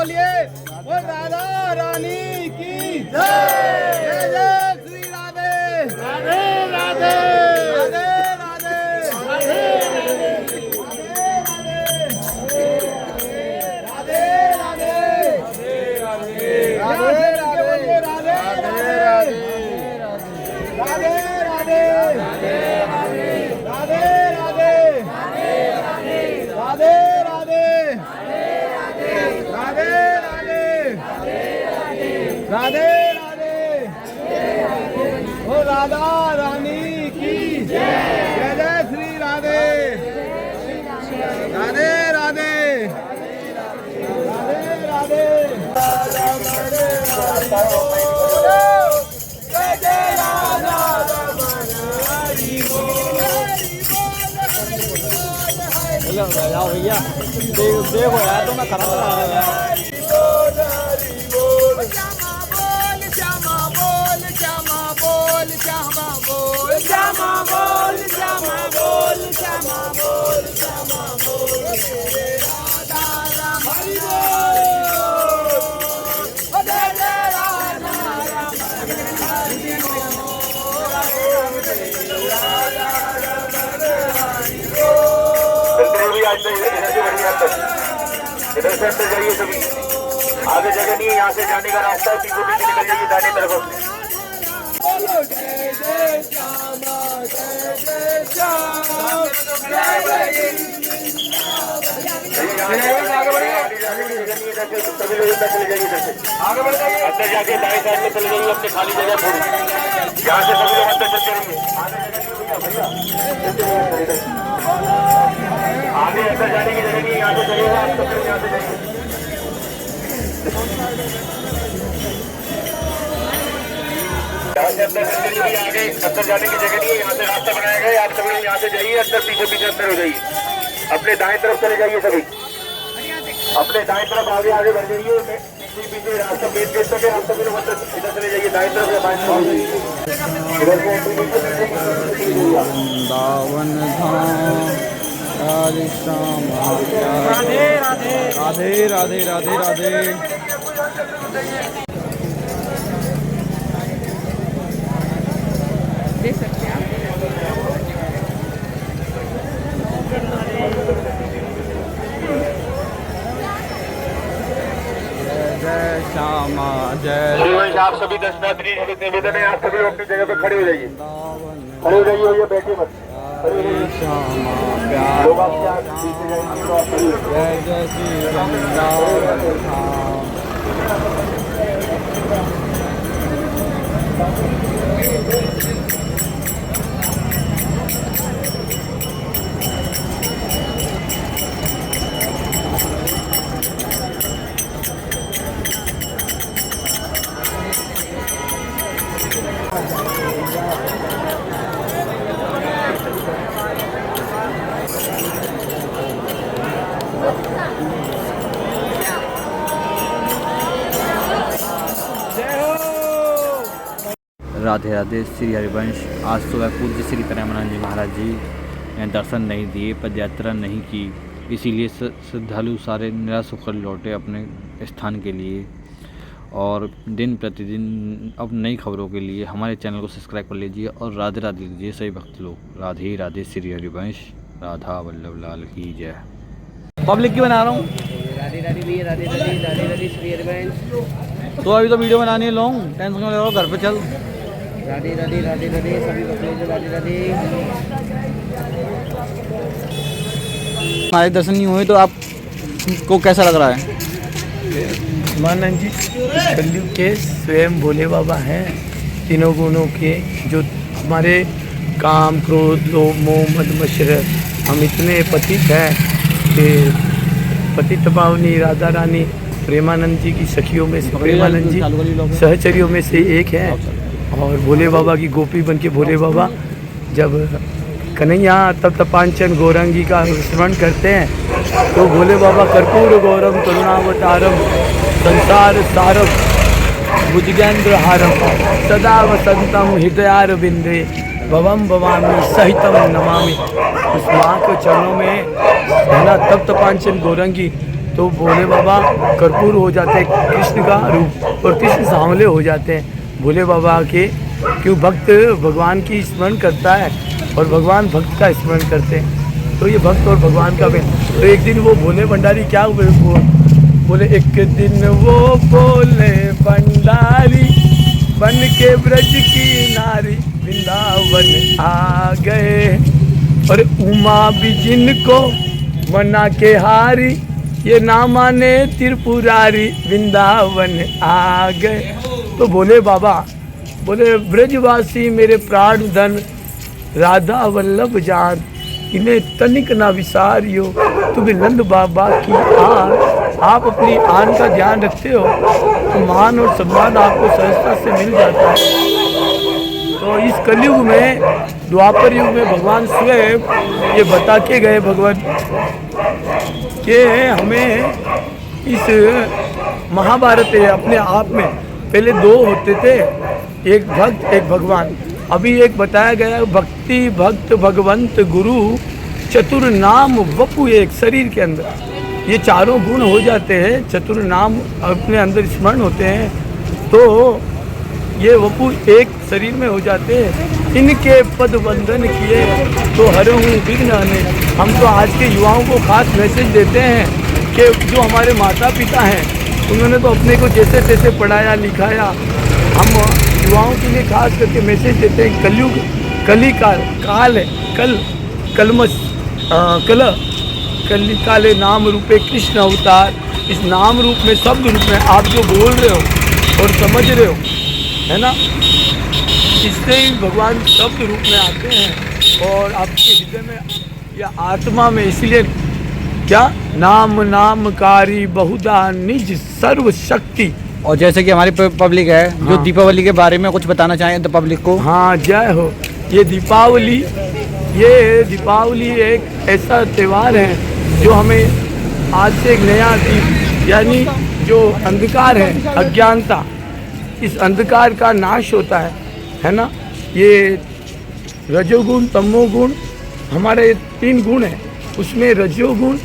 बोलिए वो राधा रानी की जय। जय जय श्री राधे राधे राधे राधे राधे राधे राधे राधे राधे राधे ओ राधा रानी की जय। जय जय श्री राधे राधे राधे राधे राधे जय जय राधा जाओ भैया देखो यार तो मैं खराब लगा रहा हूँ। इधर से अंदर जाइए सभी, आगे जगह नहीं है, यहाँ से जाने का रास्ता है, पीछे पीछे निकल जाइए दाहिने तरफ। सभी लोग अंदर चले जाइए, इधर से अंदर जाके दाएं साइड में चले जाइए, अपनी खाली जगह छोड़ी, यहाँ से सभी लोग अंदर चलते रहिए। आगे अंदर जाने की जगह नहीं, यहाँ से चलेगा, आप सब लोग यहाँ से जाइए। यहाँ से अंदर आगे अंदर जाने की जगह नहीं है, यहाँ से रास्ता बनाया गया है, आप सभी लोग यहाँ से जाइए, अंदर पीछे पीछे अंदर हो जाइए, अपने दाएं तरफ चले जाइए सभी, अपने दाएं तरफ आगे आगे बढ़ जाइए, पीछे पीछे रास्ता मेन गेट तक है, आप सभी लोग अंदर इधर चले जाइए, दाएं तरफ या बाएं तरफ इधर से वृंदावन धाम राधे श्याम राधे राधे राधे राधे राधे राधे। दे सकते हैं जय श्यामा जय। आप सभी दर्शनार्थी निवेदन है, आप सभी लोग अपनी जगह पर खड़े हो जाइए, खड़े हो जाइए, ये बैठे मत। श्यामा प्यार जय जय श्री वृंदावन धाम। राधे राधे श्री हरिवंश। आज सुबह पूज्य श्री प्रेमानंद जी महाराज जी ने दर्शन नहीं दिए, पदयात्रा नहीं की, इसीलिए श्रद्धालु सारे निराश होकर लौटे अपने स्थान के लिए। और दिन प्रतिदिन अब नई खबरों के लिए हमारे चैनल को सब्सक्राइब कर लीजिए और राधे राधे लीजिए सभी भक्त लोग। राधे राधे श्री हरिवंश। राधा वल्लभ लाल की जय। पब्लिक की बना रहा हूँ। राधे राधे भैया, राधे राधे राधे राधे श्री हरिवंश। तो अभी तो वीडियो बनानी है लॉन्ग, टेंशन में लगाओ, घर पे चल। राधे राधे राधे राधे सभी भक्त लोग राधे राधे। हमारे दर्शन नहीं हुए तो आपको कैसा लग रहा है? मानंद जी कलयुग के स्वयं भोले बाबा हैं, तीनों गुणों के, जो हमारे काम क्रोध लोभ मोह मद मत्सर, हम इतने पतित हैं कि पतित पावनी राधा रानी प्रेमानंद जी की सखियों में से, प्रेमानंद जी सहचरियों में से एक है। और भोले बाबा की गोपी बन के भोले बाबा जब कन्हैया तब तपांचन गौरंगी का स्मरण करते हैं तो भोले बाबा कर्पूर गौरम करुणावतारम संसार सारम भुजगेंद्र हारम सदा वसंतम हृदयारविंदे भवम भवामी सहितम नमामि। उस माँ के चरणों में पहला तप्त पांचन गौरंगी तो भोले बाबा कर्पूर हो जाते हैं कृष्ण का रूप, और कृष्ण सांवले हो जाते हैं भोले बाबा के। क्यों भक्त भगवान की स्मरण करता है और भगवान भक्त का स्मरण करते हैं, तो ये भक्त और भगवान का भेद। तो एक दिन वो भोले भंडारी क्या हुए, वो बोले एक दिन वो भोले भंडारी बन के ब्रज की नारी वृंदावन आ गए, और उमा भी जिनको मना के हारी, ये ना माने त्रिपुरारी वृंदावन आ गए। तो भोले बाबा बोले ब्रजवासी मेरे प्राण धन राधा वल्लभ जान, इन्हें तनिक ना विसारियो तुम्हें नंद बाबा की आन। आप अपनी आन का ध्यान रखते हो तो मान और सम्मान आपको सहजता से मिल जाता है। तो इस कलयुग में, द्वापर युग में भगवान स्वयं ये बता के गए भगवान कि हमें इस महाभारत है अपने आप में पहले दो होते थे, एक भक्त एक भगवान। अभी एक बताया गया भक्ति भक्त भगवंत गुरु चतुर नाम वपु एक शरीर के अंदर ये चारों गुण हो जाते हैं, चतुर नाम अपने अंदर स्मरण होते हैं, तो ये वपु एक शरीर में हो जाते हैं। इनके पद वंदन किए तो हरहूँ विघ्न हने। हम तो आज के युवाओं को खास मैसेज देते हैं कि जो हमारे माता पिता हैं उन्होंने तो अपने को जैसे तैसे पढ़ाया लिखाया, हम युवाओं के लिए खास करके मैसेज देते हैं कलयुग कली काल है, कलमस कली काले नाम रूपे कृष्ण अवतार। इस नाम रूप में शब्द रूप में आप जो बोल रहे हो और समझ रहे हो है ना, इससे ही भगवान शब्द रूप में आते हैं और आपके हृदय में या आत्मा में। इसलिए क्या नाम नामकारी बहुधा निज सर्व शक्ति। और जैसे कि हमारी पब्लिक है जो हाँ। दीपावली के बारे में कुछ बताना चाहें तो पब्लिक को। हाँ जय हो। ये दीपावली एक ऐसा त्यौहार है जो हमें आज से एक नया दीप यानी जो अंधकार है अज्ञानता, इस अंधकार का नाश होता है ना। ये रजोगुण तमोगुण हमारे 3 गुण हैं, उसमें रजोगुण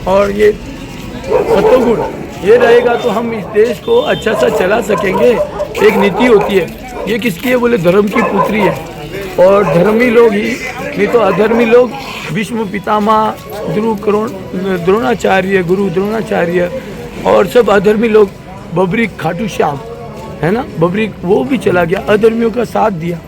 और ये सतोगुण ये रहेगा तो हम इस देश को अच्छा सा चला सकेंगे। एक नीति होती है, ये किसकी है बोले धर्म की पुत्री है, और धर्मी लोग ही, नहीं तो अधर्मी लोग भीष्म पितामह द्रोणाचार्य गुरु द्रोणाचार्य और सब अधर्मी लोग, बबरी खाटू श्याम है ना, बबरी वो भी चला गया, अधर्मियों का साथ दिया।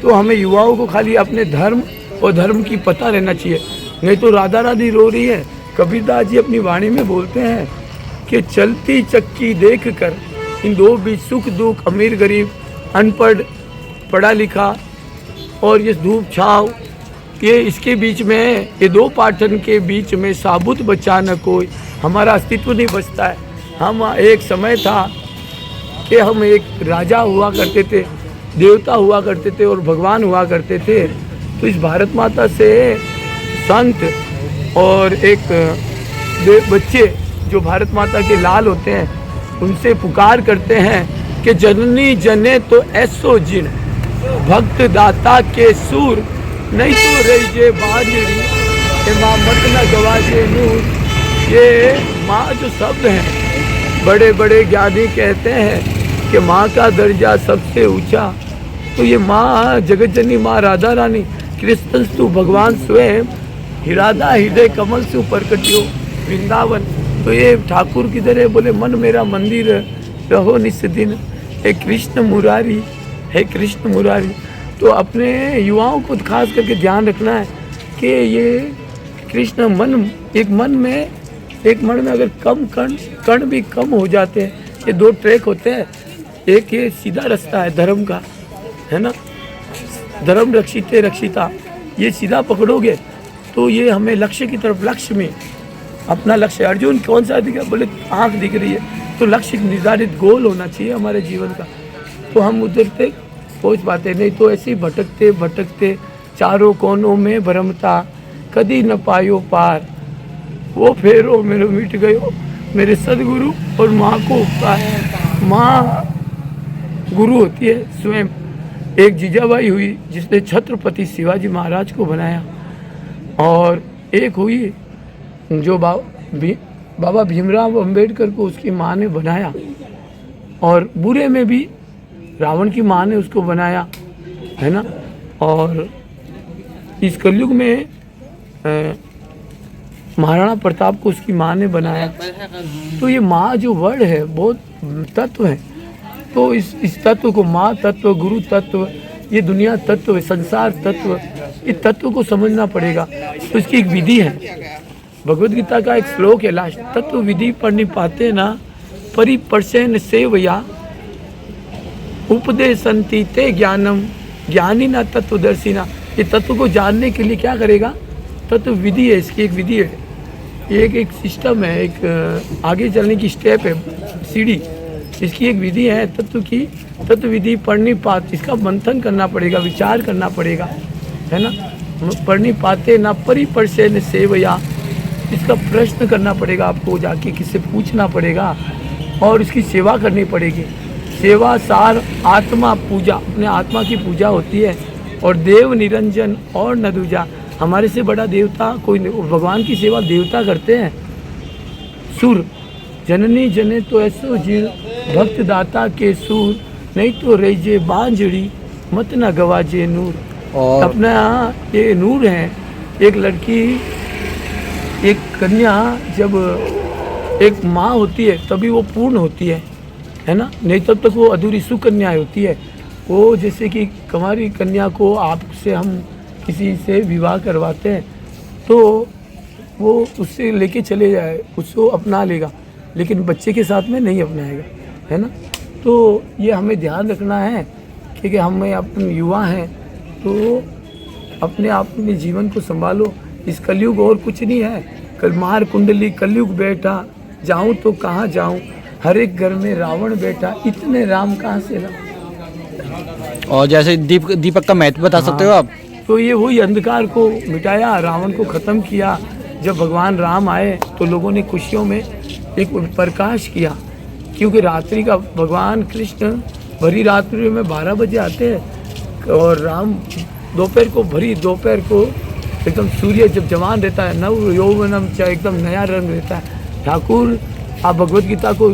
तो हमें युवाओं को खाली अपने धर्म और धर्म की पता रहना चाहिए, नहीं तो राधा राधी रो रही है। कबीरदास जी अपनी वाणी में बोलते हैं कि चलती चक्की देख कर इन दो बीच सुख दुख, अमीर गरीब, अनपढ़ पढ़ा लिखा और ये धूप छाव, ये इसके बीच में, ये दो पाटन के बीच में साबुत बचा न कोई, हमारा अस्तित्व नहीं बचता है। हम एक समय था कि हम एक राजा हुआ करते थे, देवता हुआ करते थे और भगवान हुआ करते थे। तो इस भारत माता से संत और एक बच्चे जो भारत माता के लाल होते हैं उनसे पुकार करते हैं कि जननी जने तो ऐसो जिन भक्त दाता के सूर, नहीं तो रही जे बाजरी के माँ मत न गवाजे नूर। ये माँ जो शब्द हैं, बड़े बड़े ज्ञानी कहते हैं कि माँ का दर्जा सबसे ऊंचा। तो ये माँ जगत जननी माँ राधा रानी कृष्णस्तु भगवान स्वयं हिरादा हृदय कमल से प्रकटियो वृंदावन। तो ये ठाकुर किधर है बोले मन मेरा मंदिर रहो निस दिन, हे कृष्ण मुरारी, हे कृष्ण मुरारी। तो अपने युवाओं को खास करके ध्यान रखना है कि ये कृष्ण मन, एक मन में अगर कम कण भी कम हो जाते हैं, ये 2 ट्रैक होते हैं। एक ये सीधा रास्ता है धर्म का, है ना, धर्म रक्षिते रक्षिता, ये सीधा पकड़ोगे तो ये हमें लक्ष्य की तरफ, लक्ष्य में अपना लक्ष्य। अर्जुन कौन सा दिखा बोले आँख दिख रही है, तो लक्ष्य निर्धारित गोल होना चाहिए हमारे जीवन का, तो हम उधर तक पहुँच पाते। नहीं तो ऐसे ही भटकते भटकते चारों कोनों में भ्रमता, कदी न पायो पार, वो फेरो मेरे मिट गयो मेरे सदगुरु और माँ को उपकार। माँ गुरु होती है स्वयं। एक जीजाबाई हुई जिसने छत्रपति शिवाजी महाराज को बनाया, और एक हुई जो बाबा भीमराव अंबेडकर को उसकी माँ ने बनाया, और बुरे में भी रावण की माँ ने उसको बनाया, है ना। और इस कलयुग में महाराणा प्रताप को उसकी माँ ने बनाया। तो ये माँ जो वर्ड है बहुत तत्व है। तो इस तत्व को माँ तत्व, गुरु तत्व, ये दुनिया तत्व, संसार तत्व, ये तत्व को समझना पड़ेगा। तो इसकी एक विधि है, भगवद गीता का एक श्लोक है लास्ट, तत्व विधि पढ़नी पाते ना परिपर्शन सेवया उपदेशंति ते ज्ञानम ज्ञानी ना तत्वदर्शिना। ये तत्व को जानने के लिए क्या करेगा, तत्व विधि है, इसकी एक विधि है, एक सिस्टम है, एक आगे चलने की स्टेप है, सीढ़ी, इसकी एक विधि है तत्व की। तत्व विधि पढ़नी पाते, इसका मंथन करना पड़ेगा, विचार करना पड़ेगा, है ना। पढ़नी पाते ना परिपर्शन सेवया, इसका प्रश्न करना पड़ेगा, आपको जाके किससे पूछना पड़ेगा और इसकी सेवा करनी पड़ेगी। सेवा सार आत्मा पूजा, अपने आत्मा की पूजा होती है। और देव निरंजन और न दूजा, हमारे से बड़ा देवता कोई नहीं। भगवान की सेवा देवता करते हैं। सुर जननी जने तो ऐसो जीव भक्त दाता के सूर, नहीं तो रहीजे बांझड़ी मत न गवाजे नूर। और अपना ये नूर है। एक लड़की, एक कन्या जब एक माँ होती है तभी वो पूर्ण होती है ना, नहीं तब तक वो अधूरी सुकन्या होती है। वो जैसे कि कुंवारी कन्या को आपसे हम किसी से विवाह करवाते हैं तो वो उससे लेके चले जाए, उसको अपना लेगा, लेकिन बच्चे के साथ में नहीं अपनाएगा, है ना। तो ये हमें ध्यान रखना है कि हमें अपने युवा हैं तो अपने जीवन को संभालो। इस कलयुग और कुछ नहीं है। कल मार कुंडली कलयुग बैठा, जाऊं तो कहाँ जाऊं, हर एक घर में रावण बैठा, इतने राम कहाँ से राम। और जैसे दीपक का महत्व बता सकते हो आप? तो ये वही अंधकार को मिटाया, रावण को ख़त्म किया। जब भगवान राम आए तो लोगों ने खुशियों में एक प्रकाश किया, क्योंकि रात्रि का भगवान कृष्ण भरी रात्रि में 12 बजे आते हैं और राम दोपहर को, भरी दोपहर को एकदम सूर्य जब जवान रहता है, नव यौवनम चाहे एकदम नया रंग रहता है। ठाकुर आप भगवद गीता को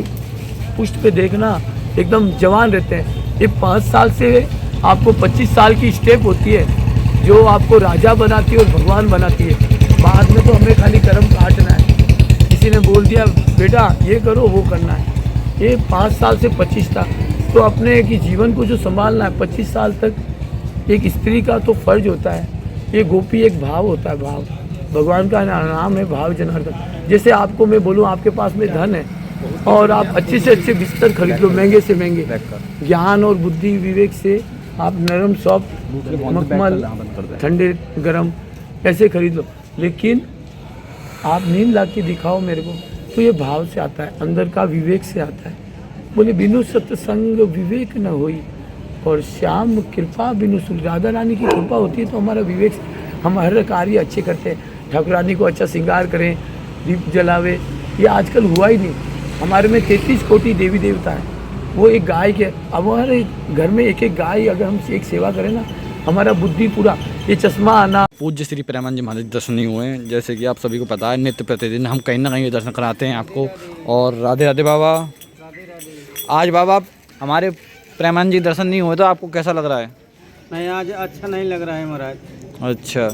पुष्ट पे देखना, एकदम जवान रहते हैं। ये 5 साल से आपको 25 साल की स्टेप होती है जो आपको राजा बनाती है और भगवान बनाती है। बाद में तो हमें खाली कर्म काटना है। किसी ने बोल दिया बेटा ये करो वो करना है, ये 5 साल से 25 तक तो अपने की जीवन को जो संभालना है 25 साल तक एक स्त्री का तो फर्ज होता है। ये गोपी एक भाव होता है, भाव भगवान का नाम है भाव जनार्दन। जैसे आपको मैं बोलूँ आपके पास में धन है और आप अच्छे से अच्छे बिस्तर खरीद लो, महंगे से महंगे, ज्ञान और बुद्धि विवेक से आप नरम सॉफ्ट मखमल ठंडे गरम ऐसे खरीद लो, लेकिन आप नींद ला के दिखाओ मेरे को, तो ये भाव से आता है, अंदर का विवेक से आता है। बोले बिनु सत्संग विवेक न होई और श्याम कृपा बिनु सुख। राधा रानी की कृपा होती है तो हमारा विवेक, हम हर कार्य अच्छे करते हैं। ठाकुर रानी को अच्छा श्रृंगार करें, दीप जलावे, ये आजकल हुआ ही नहीं। हमारे में 33 कोटि देवी देवता है, वो एक गाय के, अब हमारे घर में एक एक गाय अगर हम एक सेवा करें ना, हमारा बुद्धि पूरा, ये चश्मा आना। पूज्य श्री प्रेमानंद जी महाराज दर्शन नहीं हुए हैं, जैसे कि आप सभी को पता है नित्य प्रतिदिन हम कहीं ना कहीं दर्शन कराते हैं आपको। और राधे राधे बाबा। आज बाबा हमारे प्रेमानंद जी दर्शन नहीं हुए तो आपको कैसा लग रहा है? नहीं आज अच्छा नहीं लग रहा है महाराज। अच्छा,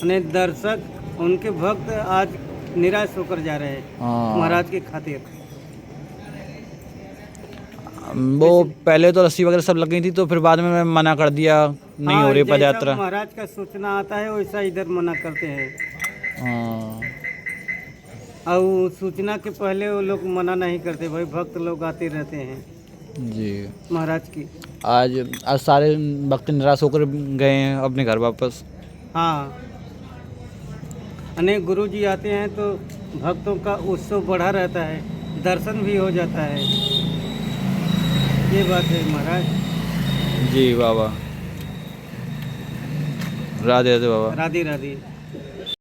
अनेक दर्शक उनके भक्त आज निराश होकर जा रहे हैं महाराज की खातिर। वो पहले तो रस्सी वगैरह सब लग गई थी तो फिर बाद में मैं मना कर दिया, नहीं हो रही पद यात्रा। महाराज का सूचना आता है वैसा इधर मना करते हैं। और सूचना के पहले वो लोग मना नहीं करते, भाई भक्त लोग आते रहते हैं जी महाराज की। आज सारे भक्त निराश होकर गए हैं अपने घर वापस। हाँ, अनेक गुरु जी आते हैं तो भक्तों का उत्सव बढ़ा रहता है, दर्शन भी हो जाता है। ये बात है महाराज। जी बाबा, राधे राधे बाबा। राधे राधे।